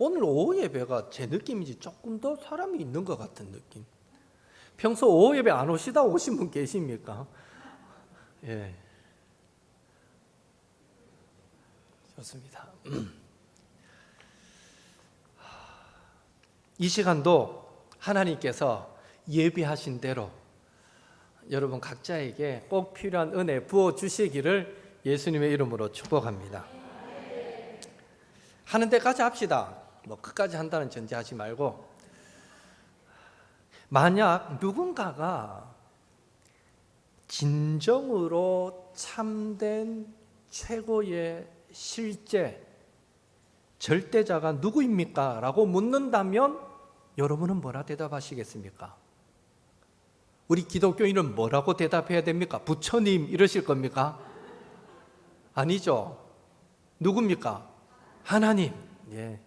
오늘 오후 예배가 제 느낌이지 조금 더 사람이 있는 것 같은 느낌. 평소 오후 예배 안 오시다 오신 분 계십니까? 예. 좋습니다. 이 시간도 하나님께서 예비하신 대로 여러분 각자에게 꼭 필요한 은혜 부어 주시기를 예수님의 이름으로 축복합니다. 하는 데까지 합시다. 뭐 끝까지 한다는 전제하지 말고, 만약 누군가가 진정으로 참된 최고의 실제 절대자가 누구입니까? 라고 묻는다면 여러분은 뭐라 대답하시겠습니까? 우리 기독교인은 뭐라고 대답해야 됩니까? 부처님 이러실 겁니까? 아니죠. 누굽니까? 하나님. 예.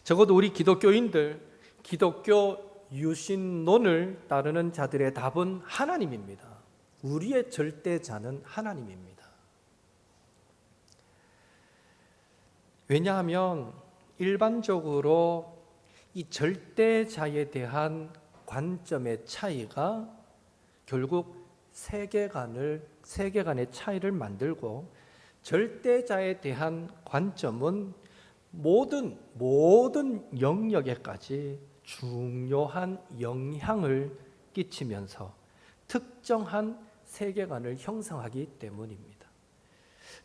적어도 우리 기독교인들, 기독교 유신론을 따르는 자들의 답은 하나님입니다. 우리의 절대자는 하나님입니다. 왜냐하면 일반적으로 이 절대자에 대한 관점의 차이가 결국 세계관의 차이를 만들고, 절대자에 대한 관점은 모든 영역에까지 중요한 영향을 끼치면서 특정한 세계관을 형성하기 때문입니다.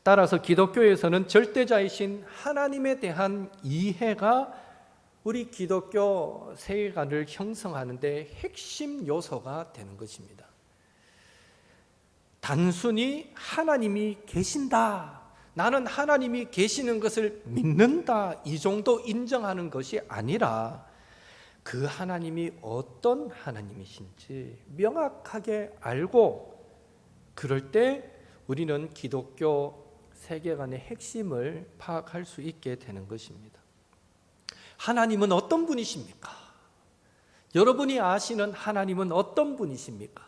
따라서 기독교에서는 절대자이신 하나님에 대한 이해가 우리 기독교 세계관을 형성하는 데 핵심 요소가 되는 것입니다. 단순히 하나님이 계신다, 나는 하나님이 계시는 것을 믿는다, 이 정도 인정하는 것이 아니라 그 하나님이 어떤 하나님이신지 명확하게 알고, 그럴 때 우리는 기독교 세계관의 핵심을 파악할 수 있게 되는 것입니다. 하나님은 어떤 분이십니까? 여러분이 아시는 하나님은 어떤 분이십니까?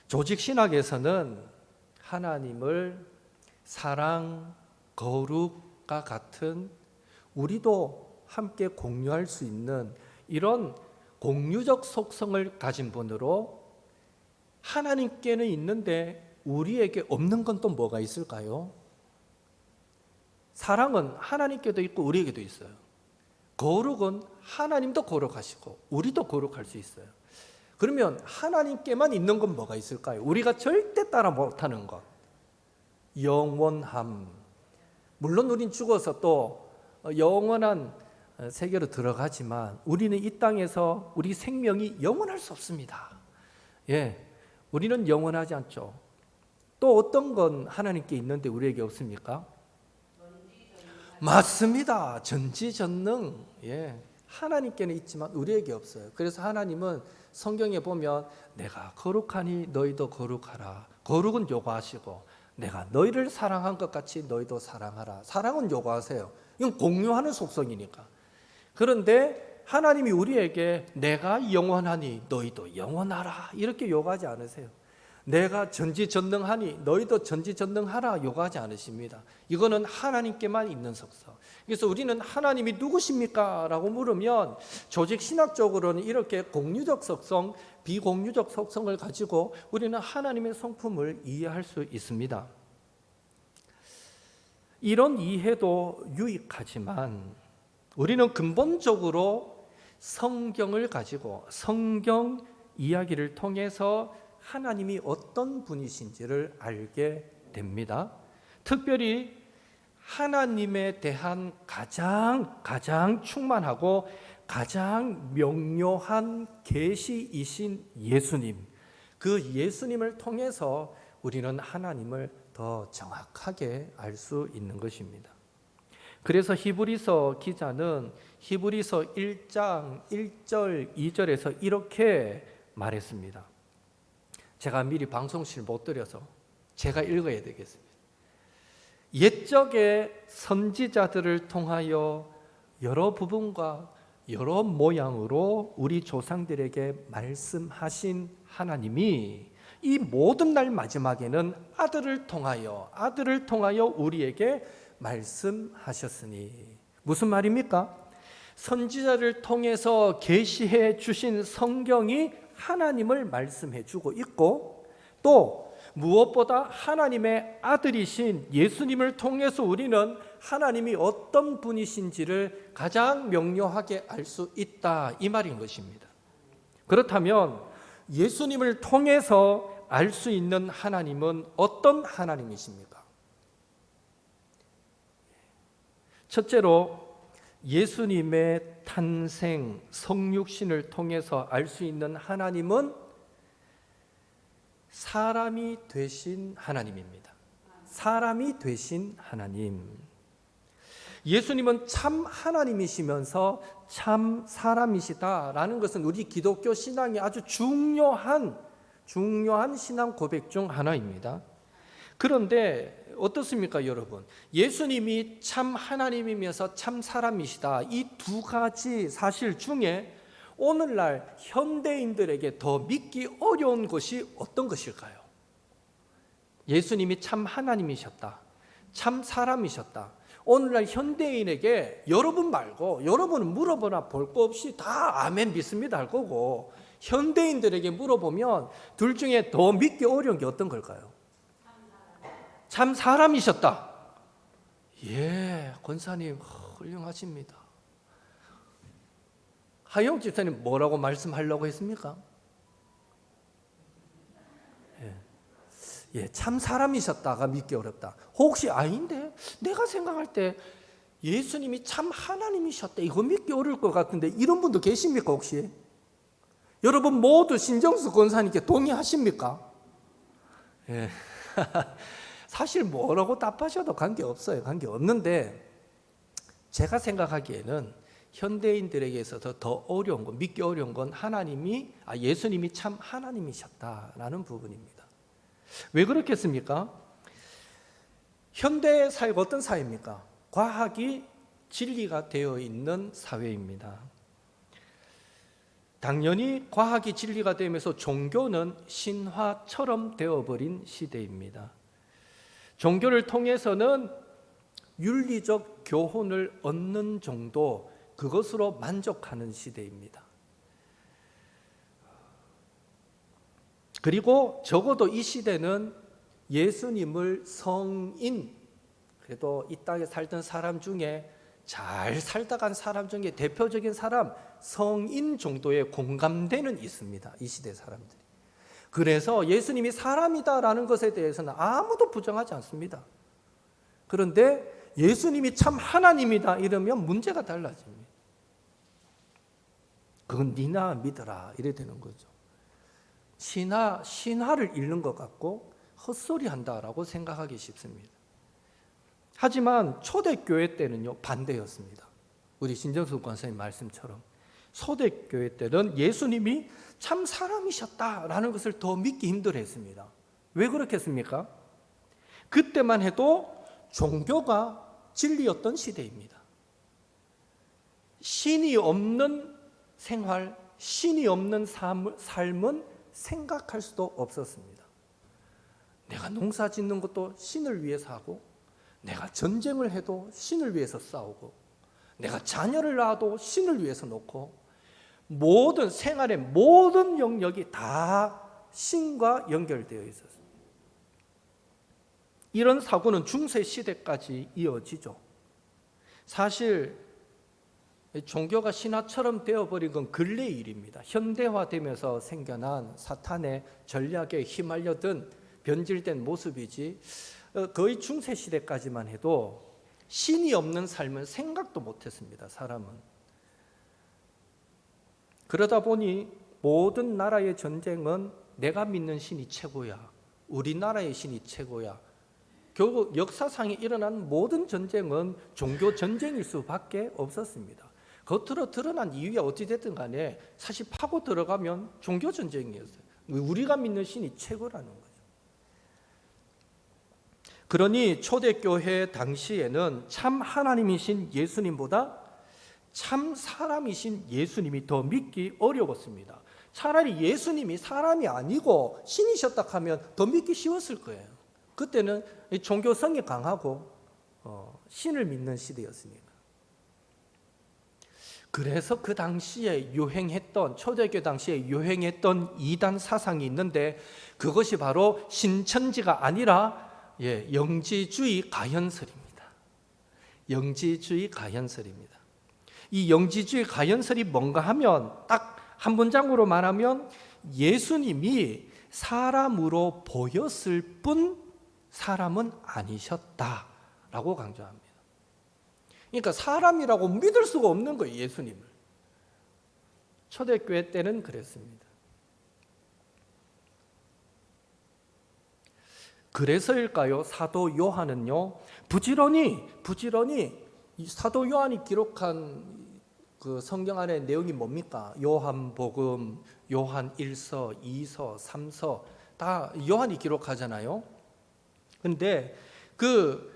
조직신학에서는 하나님을 사랑, 거룩과 같은 우리도 함께 공유할 수 있는 이런 공유적 속성을 가진 분으로, 하나님께는 있는데 우리에게 없는 건 또 뭐가 있을까요? 사랑은 하나님께도 있고 우리에게도 있어요. 거룩은 하나님도 거룩하시고 우리도 거룩할 수 있어요. 그러면 하나님께만 있는 건 뭐가 있을까요? 우리가 절대 따라 못하는 것, 영원함. 물론 우린 죽어서 또 영원한 세계로 들어가지만 우리는 이 땅에서 우리 생명이 영원할 수 없습니다. 예, 우리는 영원하지 않죠. 또 어떤 건 하나님께 있는데 우리에게 없습니까? 맞습니다. 전지전능. 예, 하나님께는 있지만 우리에게 없어요. 그래서 하나님은 성경에 보면 내가 거룩하니 너희도 거룩하라, 거룩은 요구하시고, 내가 너희를 사랑한 것 같이 너희도 사랑하라, 사랑은 요구하세요. 이건 공유하는 속성이니까. 그런데 하나님이 우리에게 내가 영원하니 너희도 영원하라 이렇게 요구하지 않으세요. 내가 전지전능하니 너희도 전지전능하라 요구하지 않으십니다. 이거는 하나님께만 있는 속성. 그래서 우리는 하나님이 누구십니까? 라고 물으면 조직신학적으로는 이렇게 공유적 속성, 비공유적 속성을 가지고 우리는 하나님의 성품을 이해할 수 있습니다. 이런 이해도 유익하지만 우리는 근본적으로 성경을 가지고 성경 이야기를 통해서 하나님이 어떤 분이신지를 알게 됩니다. 특별히 하나님에 대한 가장 충만하고 가장 명료한 계시이신 예수님, 그 예수님을 통해서 우리는 하나님을 더 정확하게 알 수 있는 것입니다. 그래서 히브리서 기자는 히브리서 1장 1절 2절에서 이렇게 말했습니다. 제가 미리 방송실 못 드려서 제가 읽어야 되겠습니다. 옛적의 선지자들을 통하여 여러 부분과 여러 모양으로 우리 조상들에게 말씀하신 하나님이 이 모든 날 마지막에는 아들을 통하여 우리에게 말씀하셨으니, 무슨 말입니까? 선지자를 통해서 계시해 주신 성경이 하나님을 말씀해 주고 있고, 또 무엇보다 하나님의 아들이신 예수님을 통해서 우리는 하나님이 어떤 분이신지를 가장 명료하게 알 수 있다, 이 말인 것입니다. 그렇다면 예수님을 통해서 알 수 있는 하나님은 어떤 하나님이십니까? 첫째로 예수님의 탄생, 성육신을 통해서 알 수 있는 하나님은 사람이 되신 하나님입니다. 사람이 되신 하나님. 예수님은 참 하나님이시면서 참 사람이시다라는 것은 우리 기독교 신앙의 아주 중요한 신앙 고백 중 하나입니다. 그런데 어떻습니까, 여러분? 예수님이 참 하나님이면서 참 사람이시다, 이 두 가지 사실 중에 오늘날 현대인들에게 더 믿기 어려운 것이 어떤 것일까요? 예수님이 참 하나님이셨다, 참 사람이셨다. 오늘날 현대인에게 여러분 말고, 여러분은 물어보나 볼 거 없이 다 아멘 믿습니다 할 거고, 현대인들에게 물어보면 둘 중에 더 믿기 어려운 게 어떤 걸까요? 참 사람이셨다. 예, 권사님 훌륭하십니다. 하영 집사님 뭐라고 말씀하려고 했습니까? 예, 참 사람이셨다가 믿기 어렵다. 혹시 아닌데 내가 생각할 때 예수님이 참 하나님이셨다, 이거 믿기 어려울 것 같은데, 이런 분도 계십니까 혹시? 여러분 모두 신정수 권사님께 동의하십니까? 예. 사실 뭐라고 답하셔도 관계없어요. 관계없는데, 제가 생각하기에는 현대인들에게 있어서 더 어려운 건, 믿기 어려운 건 예수님이 참 하나님이셨다라는 부분입니다. 왜 그렇겠습니까? 현대 사회가 어떤 사회입니까? 과학이 진리가 되어 있는 사회입니다. 당연히 과학이 진리가 되면서 종교는 신화처럼 되어버린 시대입니다. 종교를 통해서는 윤리적 교훈을 얻는 정도, 그것으로 만족하는 시대입니다. 그리고 적어도 이 시대는 예수님을 성인, 그래도 이 땅에 살던 사람 중에 잘 살다 간 사람 중에 대표적인 사람, 성인 정도의 공감대는 있습니다, 이 시대 사람들이. 그래서 예수님이 사람이다라는 것에 대해서는 아무도 부정하지 않습니다. 그런데 예수님이 참 하나님이다 이러면 문제가 달라집니다. 그건 니나 믿어라 이래 되는 거죠. 신화를 읽는 것 같고 헛소리 한다라고 생각하기 쉽습니다. 하지만 초대교회 때는요, 반대였습니다. 우리 신정수 권사님 말씀처럼 초대교회 때는 예수님이 참 사람이셨다라는 것을 더 믿기 힘들어했습니다. 왜 그렇겠습니까? 그때만 해도 종교가 진리였던 시대입니다. 신이 없는 생활, 신이 없는 삶은 생각할 수도 없었습니다. 내가 농사 짓는 것도 신을 위해서 하고, 내가 전쟁을 해도 신을 위해서 싸우고, 내가 자녀를 낳아도 신을 위해서 놓고, 모든 생활의 모든 영역이 다 신과 연결되어 있었습니다. 이런 사고는 중세 시대까지 이어지죠. 사실 종교가 신화처럼 되어버린 건 근래 일입니다. 현대화되면서 생겨난 사탄의 전략에 휘말려든 변질된 모습이지, 거의 중세 시대까지만 해도 신이 없는 삶은 생각도 못했습니다, 사람은. 그러다 보니 모든 나라의 전쟁은 내가 믿는 신이 최고야, 우리나라의 신이 최고야. 결국 역사상에 일어난 모든 전쟁은 종교 전쟁일 수밖에 없었습니다. 겉으로 드러난 이유가 어찌됐든 간에 사실 파고 들어가면 종교 전쟁이었어요. 우리가 믿는 신이 최고라는 거죠. 그러니 초대교회 당시에는 참 하나님이신 예수님보다 참 사람이신 예수님이 더 믿기 어려웠습니다. 차라리 예수님이 사람이 아니고 신이셨다 하면 더 믿기 쉬웠을 거예요. 그때는 종교성이 강하고 신을 믿는 시대였으니까. 그래서 그 당시에 유행했던, 초대교회 당시에 유행했던 이단 사상이 있는데, 그것이 바로 신천지가 아니라 영지주의 가현설입니다. 영지주의 가현설입니다. 이 영지주의 가현설이 뭔가 하면 딱 한 문장으로 말하면 예수님이 사람으로 보였을 뿐 사람은 아니셨다라고 강조합니다. 그러니까 사람이라고 믿을 수가 없는 거예요, 예수님을. 초대교회 때는 그랬습니다. 그래서일까요? 사도 요한은요, 부지런히 이 사도 요한이 기록한 그 성경 안에 내용이 뭡니까? 요한복음, 요한 1서, 2서, 3서 다 요한이 기록하잖아요. 근데 그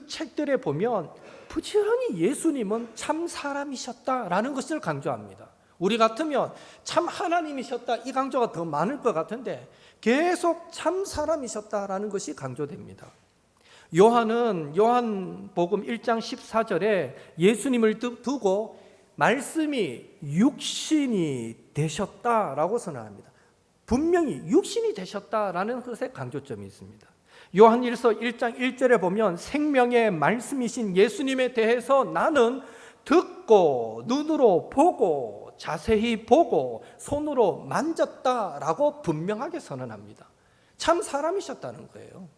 책들에 보면 부지런히 예수님은 참 사람이셨다라는 것을 강조합니다. 우리 같으면 참 하나님이셨다, 이 강조가 더 많을 것 같은데 계속 참 사람이셨다라는 것이 강조됩니다. 요한은 요한복음 1장 14절에 예수님을 두고 말씀이 육신이 되셨다라고 선언합니다. 분명히 육신이 되셨다라는 것에 강조점이 있습니다. 요한 1서 1장 1절에 보면 생명의 말씀이신 예수님에 대해서 나는 듣고 눈으로 보고 자세히 보고 손으로 만졌다라고 분명하게 선언합니다. 참 사람이셨다는 거예요.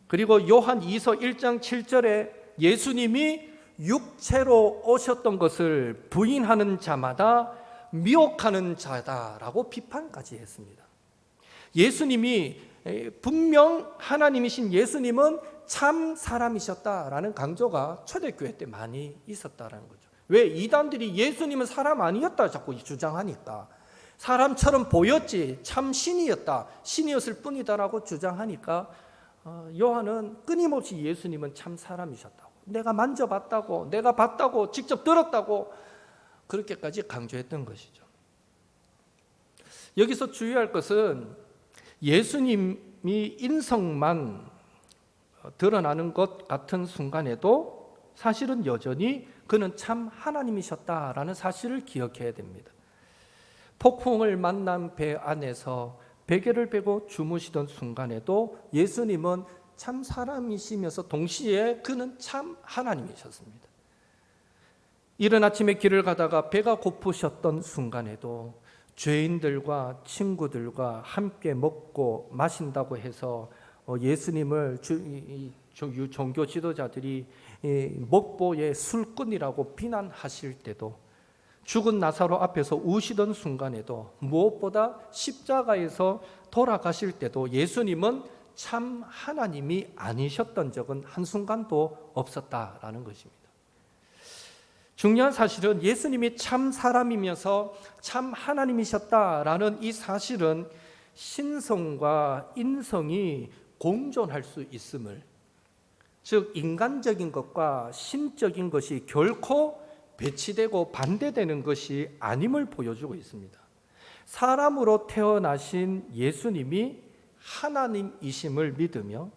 그리고 요한 2서 1장 7절에 예수님이 육체로 오셨던 것을 부인하는 자마다 미혹하는 자다라고 비판까지 했습니다. 예수님이 분명 하나님이신 예수님은 참 사람이셨다라는 강조가 초대교회 때 많이 있었다라는 거죠. 왜? 이단들이 예수님은 사람 아니었다 자꾸 주장하니까, 사람처럼 보였지 참 신이었다, 신이었을 뿐이다라고 주장하니까 요한은 끊임없이 예수님은 참 사람이셨다고, 내가 만져봤다고, 내가 봤다고, 직접 들었다고 그렇게까지 강조했던 것이죠. 여기서 주의할 것은 예수님이 인성만 드러나는 것 같은 순간에도 사실은 여전히 그는 참 하나님이셨다라는 사실을 기억해야 됩니다. 폭풍을 만난 배 안에서 베개를 베고 주무시던 순간에도 예수님은 참 사람이시면서 동시에 그는 참 하나님이셨습니다. 이른 아침에 길을 가다가 배가 고프셨던 순간에도 죄인들과 친구들과 함께 먹고 마신다고 해서 예수님을 종교 지도자들이 목보의 술꾼이라고 비난하실 때도, 죽은 나사로 앞에서 우시던 순간에도, 무엇보다 십자가에서 돌아가실 때도 예수님은 참 하나님이 아니셨던 적은 한순간도 없었다라는 것입니다. 중요한 사실은 예수님이 참 사람이면서 참 하나님이셨다라는 이 사실은 신성과 인성이 공존할 수 있음을, 즉 인간적인 것과 신적인 것이 결코 배치되고 반대되는 것이 아님을 보여주고 있습니다. 사람으로 태어나신 예수님이 하나님이심을 믿으며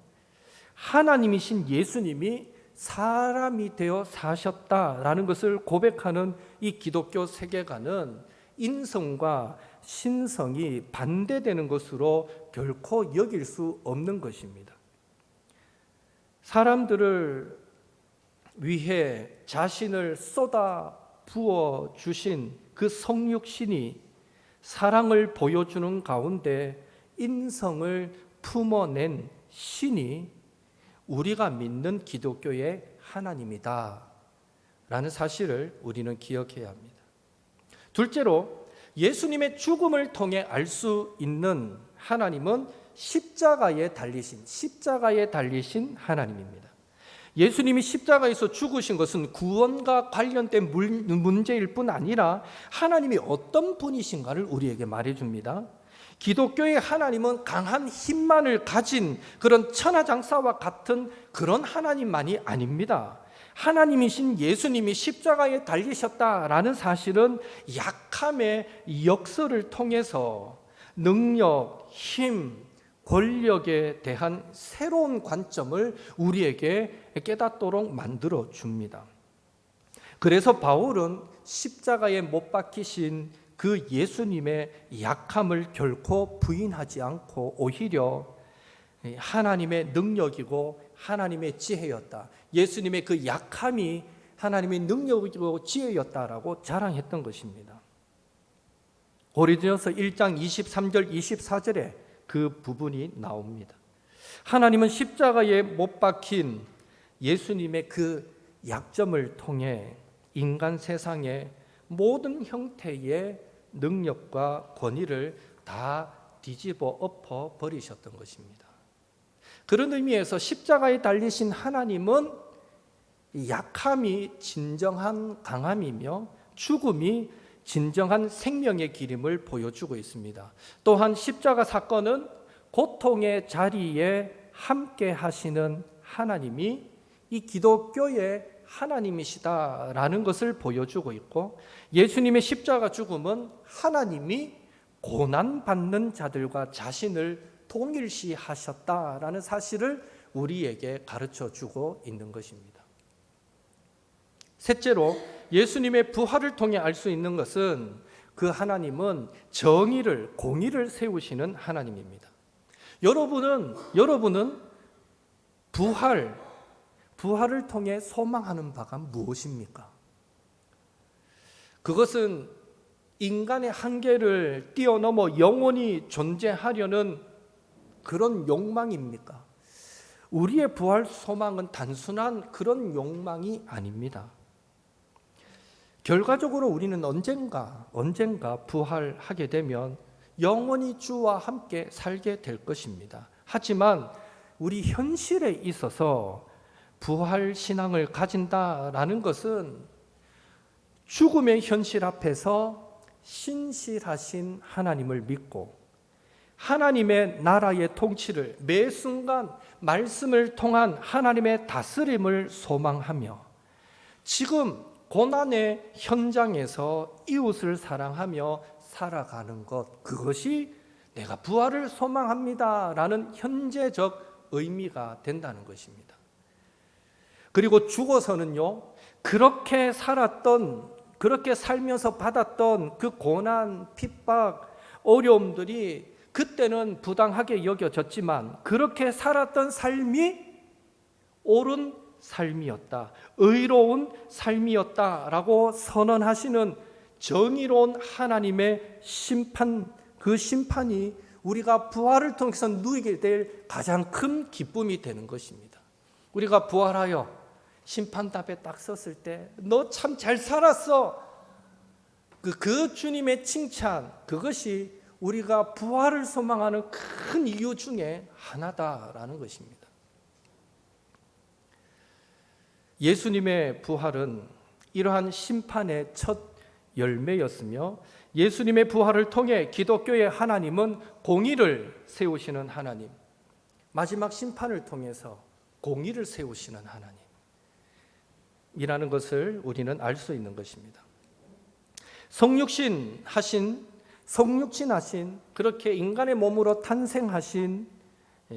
하나님이신 예수님이 사람이 되어 사셨다라는 것을 고백하는 이 기독교 세계관은 인성과 신성이 반대되는 것으로 결코 여길 수 없는 것입니다. 사람들을 위해 자신을 쏟아 부어 주신 그 성육신이 사랑을 보여주는 가운데 인성을 품어낸 신이 우리가 믿는 기독교의 하나님이다 라는 사실을 우리는 기억해야 합니다. 둘째로, 예수님의 죽음을 통해 알 수 있는 하나님은 십자가에 달리신 하나님입니다. 예수님이 십자가에서 죽으신 것은 구원과 관련된 문제일 뿐 아니라 하나님이 어떤 분이신가를 우리에게 말해줍니다. 기독교의 하나님은 강한 힘만을 가진 그런 천하장사와 같은 그런 하나님만이 아닙니다. 하나님이신 예수님이 십자가에 달리셨다라는 사실은 약함의 역설을 통해서 능력, 힘, 권력에 대한 새로운 관점을 우리에게 깨닫도록 만들어 줍니다. 그래서 바울은 십자가에 못 박히신 그 예수님의 약함을 결코 부인하지 않고 오히려 하나님의 능력이고 하나님의 지혜였다. 예수님의 그 약함이 하나님의 능력이고 지혜였다라고 자랑했던 것입니다. 고린도전서 1장 23절 24절에 그 부분이 나옵니다. 하나님은 십자가에 못 박힌 예수님의 그 약점을 통해 인간 세상의 모든 형태의 능력과 권위를 다 뒤집어 엎어 버리셨던 것입니다. 그런 의미에서 십자가에 달리신 하나님은 약함이 진정한 강함이며 죽음이 진정한 생명의 길임을 보여주고 있습니다. 또한 십자가 사건은 고통의 자리에 함께 하시는 하나님이 이 기독교의 하나님이시다라는 것을 보여주고 있고, 예수님의 십자가 죽음은 하나님이 고난받는 자들과 자신을 동일시하셨다라는 사실을 우리에게 가르쳐주고 있는 것입니다. 셋째로 예수님의 부활을 통해 알 수 있는 것은 그 하나님은 정의를, 공의를 세우시는 하나님입니다. 여러분은 부활을 통해 소망하는 바가 무엇입니까? 그것은 인간의 한계를 뛰어넘어 영원히 존재하려는 그런 욕망입니까? 우리의 부활 소망은 단순한 그런 욕망이 아닙니다. 결과적으로 우리는 언젠가 부활하게 되면 영원히 주와 함께 살게 될 것입니다. 하지만 우리 현실에 있어서 부활 신앙을 가진다라는 것은 죽음의 현실 앞에서 신실하신 하나님을 믿고 하나님의 나라의 통치를 매 순간 말씀을 통한 하나님의 다스림을 소망하며 지금 고난의 현장에서 이웃을 사랑하며 살아가는 것, 그것이 내가 부활을 소망합니다라는 현재적 의미가 된다는 것입니다. 그리고 죽어서는요, 그렇게 살면서 받았던 그 고난, 핍박, 어려움들이 그때는 부당하게 여겨졌지만 그렇게 살았던 삶이 옳은 삶이었다, 의로운 삶이었다라고 선언하시는 정의로운 하나님의 심판, 그 심판이 우리가 부활을 통해서 누리게 될 가장 큰 기쁨이 되는 것입니다. 우리가 부활하여 심판답에 딱 섰을 때 너 참 잘 살았어, 그 주님의 칭찬, 그것이 우리가 부활을 소망하는 큰 이유 중에 하나다라는 것입니다. 예수님의 부활은 이러한 심판의 첫 열매였으며, 예수님의 부활을 통해 기독교의 하나님은 공의를 세우시는 하나님, 마지막 심판을 통해서 공의를 세우시는 하나님이라는 것을 우리는 알 수 있는 것입니다. 성육신하신 그렇게 인간의 몸으로 탄생하신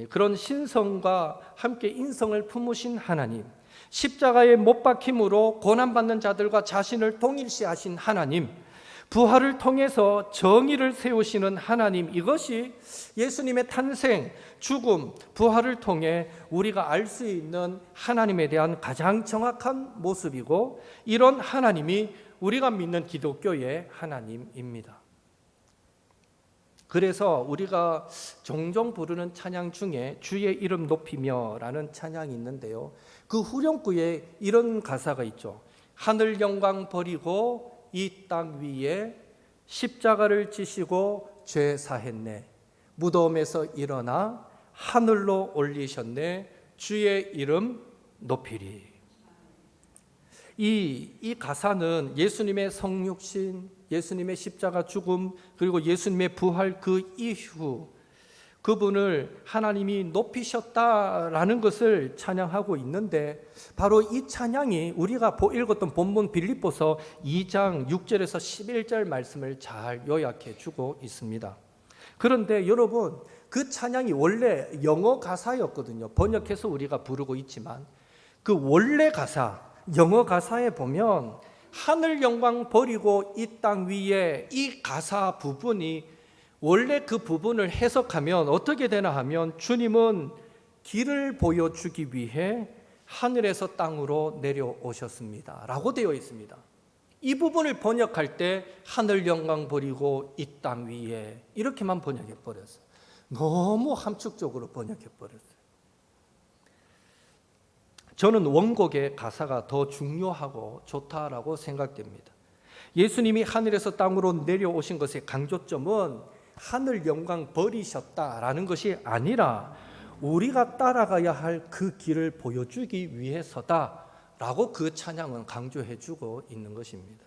그런 신성과 함께 인성을 품으신 하나님, 십자가에 못 박힘으로 고난받는 자들과 자신을 동일시하신 하나님, 부활을 통해서 정의를 세우시는 하나님, 이것이 예수님의 탄생, 죽음, 부활을 통해 우리가 알 수 있는 하나님에 대한 가장 정확한 모습이고, 이런 하나님이 우리가 믿는 기독교의 하나님입니다. 그래서 우리가 종종 부르는 찬양 중에 주의 이름 높이며 라는 찬양이 있는데요, 그 후렴구에 이런 가사가 있죠. 하늘 영광 버리고 이 땅 위에 십자가를 지시고 죄 사했네, 무덤에서 일어나 하늘로 올리셨네, 주의 이름 높이리. 이 가사는 예수님의 성육신, 예수님의 십자가 죽음, 그리고 예수님의 부활 그 이후 그분을 하나님이 높이셨다라는 것을 찬양하고 있는데, 바로 이 찬양이 우리가 읽었던 본문 빌립보서 2장 6절에서 11절 말씀을 잘 요약해 주고 있습니다. 그런데 여러분, 그 찬양이 원래 영어 가사였거든요. 번역해서 우리가 부르고 있지만 그 원래 가사, 영어 가사에 보면 하늘 영광 버리고 이 땅 위에, 이 가사 부분이 원래 그 부분을 해석하면 어떻게 되나 하면, 주님은 길을 보여주기 위해 하늘에서 땅으로 내려오셨습니다 라고 되어 있습니다. 이 부분을 번역할 때 하늘 영광 버리고 이 땅 위에 이렇게만 번역해 버렸어요. 너무 함축적으로 번역해 버렸어요. 저는 원곡의 가사가 더 중요하고 좋다라고 생각됩니다. 예수님이 하늘에서 땅으로 내려오신 것의 강조점은 하늘 영광 버리셨다라는 것이 아니라 우리가 따라가야 할 그 길을 보여주기 위해서다라고 그 찬양은 강조해주고 있는 것입니다.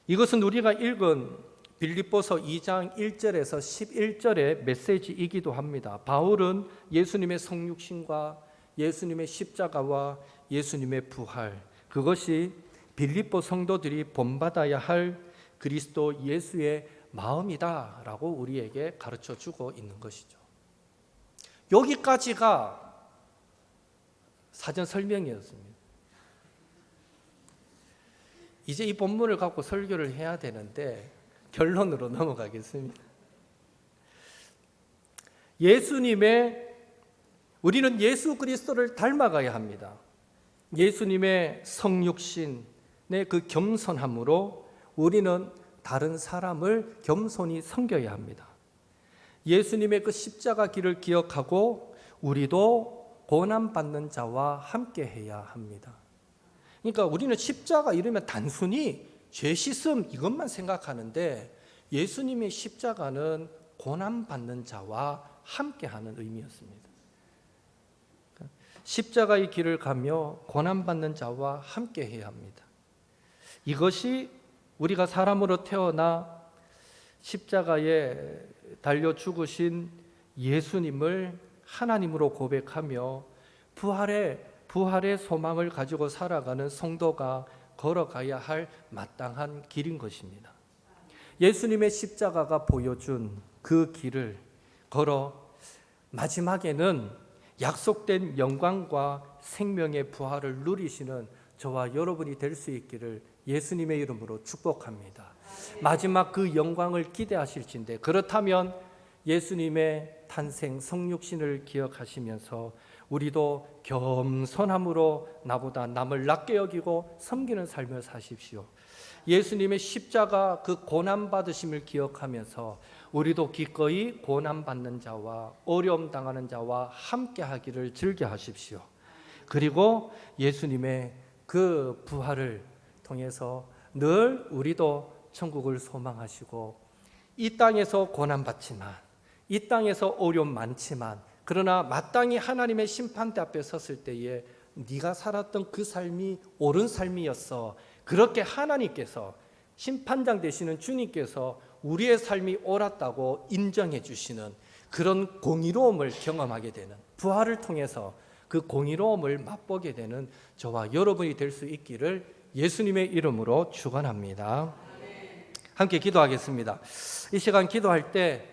이것은 우리가 읽은 빌립보서 2장 1절에서 11절의 메시지이기도 합니다. 바울은 예수님의 성육신과 예수님의 십자가와 예수님의 부활, 그것이 빌립보 성도들이 본받아야 할 그리스도 예수의 마음이다라고 우리에게 가르쳐주고 있는 것이죠. 여기까지가 사전 설명이었습니다. 이제 이 본문을 갖고 설교를 해야 되는데 결론으로 넘어가겠습니다. 우리는 예수 그리스도를 닮아가야 합니다. 예수님의 성육신의 그 겸손함으로 우리는 다른 사람을 겸손히 섬겨야 합니다. 예수님의 그 십자가 길을 기억하고 우리도 고난받는 자와 함께 해야 합니다. 그러니까 우리는 십자가 이러면 단순히 죄 씻음 이것만 생각하는데, 예수님의 십자가는 고난받는 자와 함께하는 의미였습니다. 십자가의 길을 가며 고난받는 자와 함께해야 합니다. 이것이 우리가 사람으로 태어나 십자가에 달려 죽으신 예수님을 하나님으로 고백하며 부활의 소망을 가지고 살아가는 성도가 걸어가야 할 마땅한 길인 것입니다. 예수님의 십자가가 보여준 그 길을 걸어 마지막에는 약속된 영광과 생명의 부활을 누리시는 저와 여러분이 될 수 있기를 예수님의 이름으로 축복합니다. 마지막 그 영광을 기대하실진데, 그렇다면 예수님의 탄생 성육신을 기억하시면서 우리도 겸손함으로 나보다 남을 낮게 여기고 섬기는 삶을 사십시오. 예수님의 십자가 그 고난받으심을 기억하면서 우리도 기꺼이 고난받는 자와 어려움 당하는 자와 함께 하기를 즐겨하십시오. 그리고 예수님의 그 부활을 통해서 늘 우리도 천국을 소망하시고, 이 땅에서 고난받지만, 이 땅에서 어려움 많지만, 그러나 마땅히 하나님의 심판대 앞에 섰을 때에 네가 살았던 그 삶이 옳은 삶이었어, 그렇게 하나님께서, 심판장 되시는 주님께서 우리의 삶이 옳았다고 인정해 주시는 그런 공의로움을 경험하게 되는, 부활을 통해서 그 공의로움을 맛보게 되는 저와 여러분이 될 수 있기를 예수님의 이름으로 축원합니다. 함께 기도하겠습니다. 이 시간 기도할 때